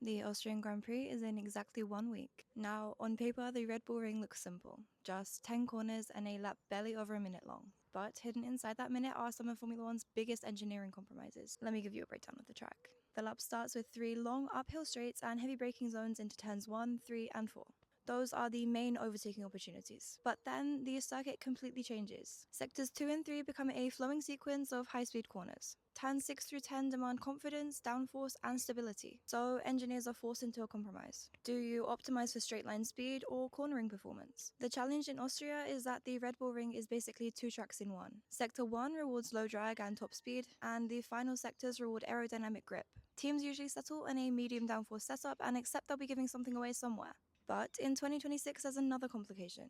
The Austrian Grand Prix is in exactly 1 week. Now, on paper, the Red Bull Ring looks simple. Just 10 corners and a lap barely over a minute long. But hidden inside that minute are some of Formula One's biggest engineering compromises. Let me give you a breakdown of the track. The lap starts with 3 long uphill straights and heavy braking zones into turns 1, 3, and 4. Those are the main overtaking opportunities. But then the circuit completely changes. Sectors 2 and 3 become a flowing sequence of high-speed corners. Turns 6 through 10 demand confidence, downforce, and stability. So engineers are forced into a compromise. Do you optimize for straight line speed or cornering performance? The challenge in Austria is that the Red Bull Ring is basically 2 tracks in one. Sector 1 rewards low drag and top speed, and the final sectors reward aerodynamic grip. Teams usually settle on a medium downforce setup and accept they'll be giving something away somewhere. But in 2026, there's another complication: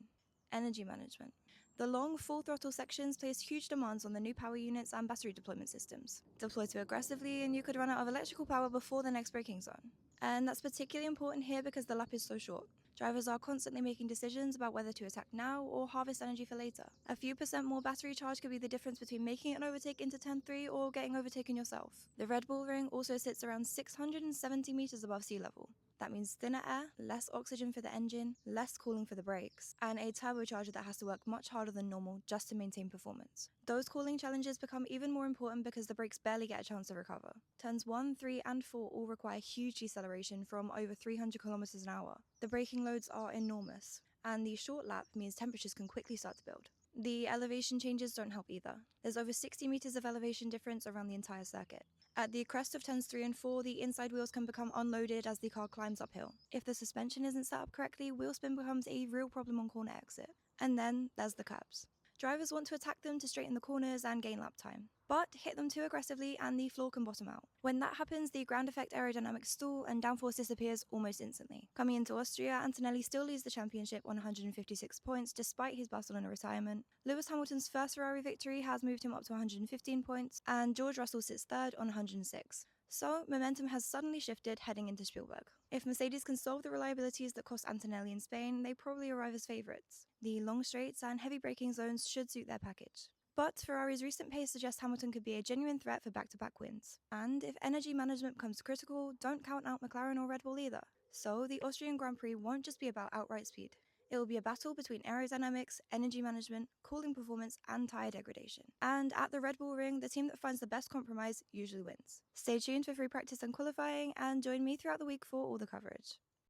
energy management. The long, full throttle sections place huge demands on the new power units and battery deployment systems. Deploy too aggressively, and you could run out of electrical power before the next braking zone. And that's particularly important here because the lap is so short. Drivers are constantly making decisions about whether to attack now or harvest energy for later. A few percent more battery charge could be the difference between making an overtake into turn 3 or getting overtaken yourself. The Red Bull Ring also sits around 670 meters above sea level. That means thinner air, less oxygen for the engine, less cooling for the brakes, and a turbocharger that has to work much harder than normal just to maintain performance. Those cooling challenges become even more important because the brakes barely get a chance to recover. Turns 1, 3, and 4 all require huge deceleration from over 300 kilometers an hour. The braking loads are enormous, and the short lap means temperatures can quickly start to build. The elevation changes don't help either. There's over 60 meters of elevation difference around the entire circuit. At the crest of turns 3 and 4, the inside wheels can become unloaded as the car climbs uphill. If the suspension isn't set up correctly, wheel spin becomes a real problem on corner exit. And then there's the curbs. Drivers want to attack them to straighten the corners and gain lap time, but hit them too aggressively and the floor can bottom out. When that happens, the ground effect aerodynamics stall and downforce disappears almost instantly. Coming into Austria, Antonelli still leads the championship on 156 points despite his Barcelona retirement. Lewis Hamilton's first Ferrari victory has moved him up to 115 points, and George Russell sits third on 106. So, momentum has suddenly shifted heading into Spielberg. If Mercedes can solve the reliabilities that cost Antonelli in Spain, they probably arrive as favourites. The long straights and heavy braking zones should suit their package. But Ferrari's recent pace suggests Hamilton could be a genuine threat for back-to-back wins. And if energy management becomes critical, don't count out McLaren or Red Bull either. So, the Austrian Grand Prix won't just be about outright speed. It will be a battle between aerodynamics, energy management, cooling performance, and tyre degradation. And at the Red Bull Ring, the team that finds the best compromise usually wins. Stay tuned for free practice and qualifying, and join me throughout the week for all the coverage.